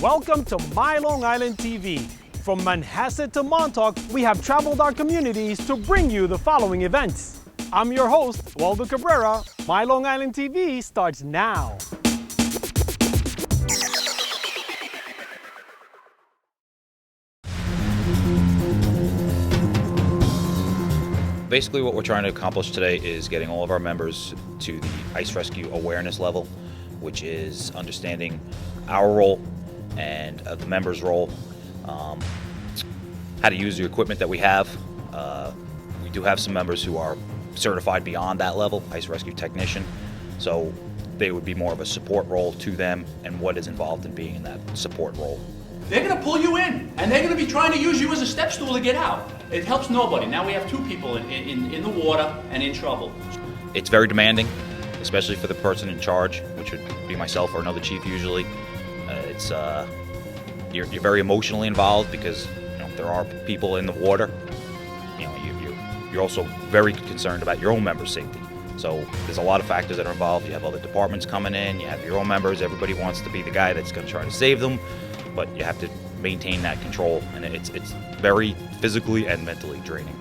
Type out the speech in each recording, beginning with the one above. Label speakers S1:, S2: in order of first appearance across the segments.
S1: Welcome to My Long Island TV. From Manhasset to Montauk, we have traveled our communities to bring you the following events. I'm your host, Waldo Cabrera. My Long Island TV starts now.
S2: Basically what we're trying to accomplish today is getting all of our members to the ice rescue awareness level, which is understanding our role and the members' role, how to use the equipment that we have. We do have some members who are certified beyond that level, ice rescue technician, so they would be more of a support role to them and what is involved in being in that support role.
S3: They're going to pull you in, and they're going to be trying to use you as a step stool to get out. It helps nobody. Now we have two people in the water and in trouble.
S2: It's very demanding, especially for the person in charge, which would be myself or another chief usually. You're very emotionally involved because there are people in the water. You're also very concerned about your own members' safety. So there's a lot of factors that are involved. You have other departments coming in, you have your own members, everybody wants to be the guy that's going to try to save them, but you have to maintain that control, and it's very physically and mentally draining.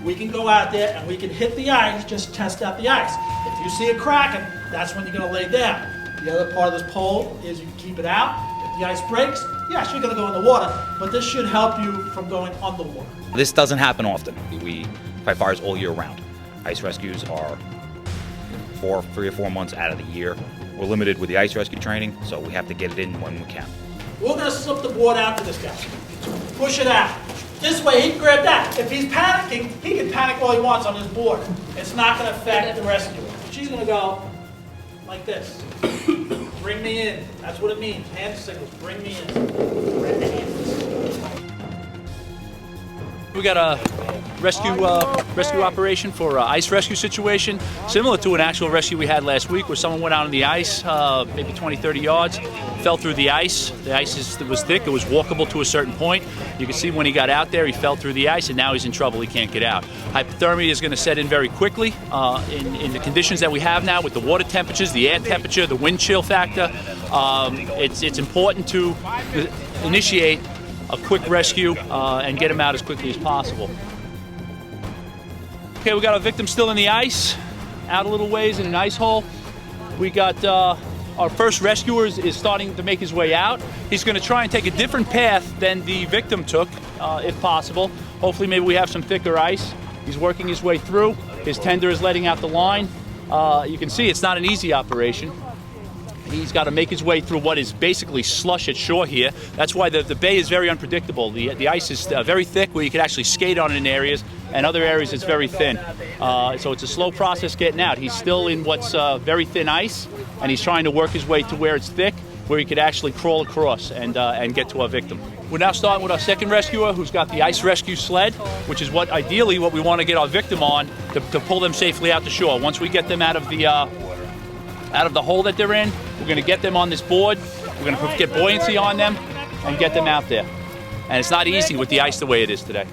S4: We can go out there and we can hit the ice, just test out the ice. If you see it cracking, that's when you're going to lay down. The other part of this pole is you can keep it out. If the ice breaks, yes, you're going to go in the water, but this should help you from going underwater.
S2: This doesn't happen often. We fight fires all year round. Ice rescues are 3 or 4 months out of the year. We're limited with the ice rescue training, so we have to get it in when we can.
S4: We're going to slip the board out to this guy. Push it out. This way he can grab that. If he's panicking, he can panic all he wants on his board. It's not going to affect the rescuer. She's going to go like this. Bring me in. That's what it means. Hand signals. Bring me in. Bring the hands.
S3: We got a rescue operation for ice rescue situation, similar to an actual rescue we had last week where someone went out on the ice, maybe 20, 30 yards, fell through the ice. The ice was thick, it was walkable to a certain point. You can see when he got out there, he fell through the ice and now he's in trouble, he can't get out. Hypothermia is going to set in very quickly in the conditions that we have now with the water temperatures, the air temperature, the wind chill factor. It's important to initiate a quick rescue and get him out as quickly as possible. Okay, we got a victim still in the ice, out a little ways in an ice hole. We got our first rescuer is starting to make his way out. He's going to try and take a different path than the victim took, if possible. Hopefully maybe we have some thicker ice. He's working his way through. His tender is letting out the line. You can see it's not an easy operation. He's got to make his way through what is basically slush at shore here. That's why the bay is very unpredictable. The ice is very thick where you can actually skate on it in areas, and other areas it's very thin. So it's a slow process getting out. He's still in what's very thin ice, and he's trying to work his way to where it's thick, where he could actually crawl across and get to our victim. We're now starting with our second rescuer who's got the ice rescue sled, which is ideally what we want to get our victim on to pull them safely out to shore. Once we get them out of the hole that they're in, we're going to get them on this board, we're going to get buoyancy on them and get them out there. And it's not easy with the ice the way it is today.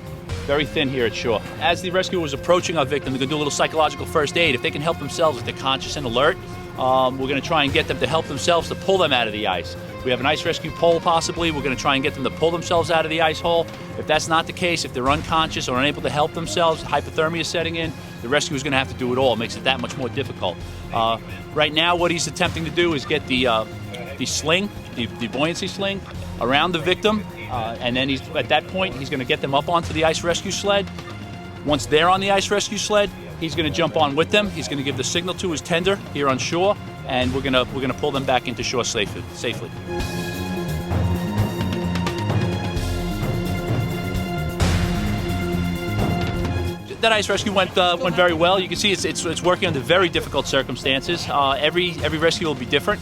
S3: Very thin here at shore. As the rescuer was approaching our victim, they're going to do a little psychological first aid. If they can help themselves, if they're conscious and alert, we're going to try and get them to help themselves to pull them out of the ice. We have an ice rescue pole possibly. We're going to try and get them to pull themselves out of the ice hole. If that's not the case, if they're unconscious or unable to help themselves, hypothermia is setting in, the rescuer is going to have to do it all. It makes it that much more difficult. Right now, what he's attempting to do is get the sling, the buoyancy sling, around the victim, and then at that point, he's going to get them up onto the ice rescue sled. Once they're on the ice rescue sled, he's going to jump on with them. He's going to give the signal to his tender here on shore, and we're going to pull them back into shore safely. That ice rescue went very well. You can see it's working under very difficult circumstances. Every rescue will be different.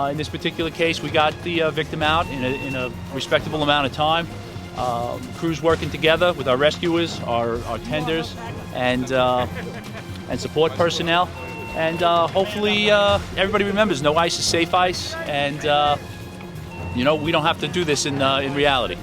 S3: In this particular case, we got the victim out in a respectable amount of time. Crews working together with our rescuers, our tenders, and support personnel. And hopefully everybody remembers no ice is safe ice, and we don't have to do this in reality.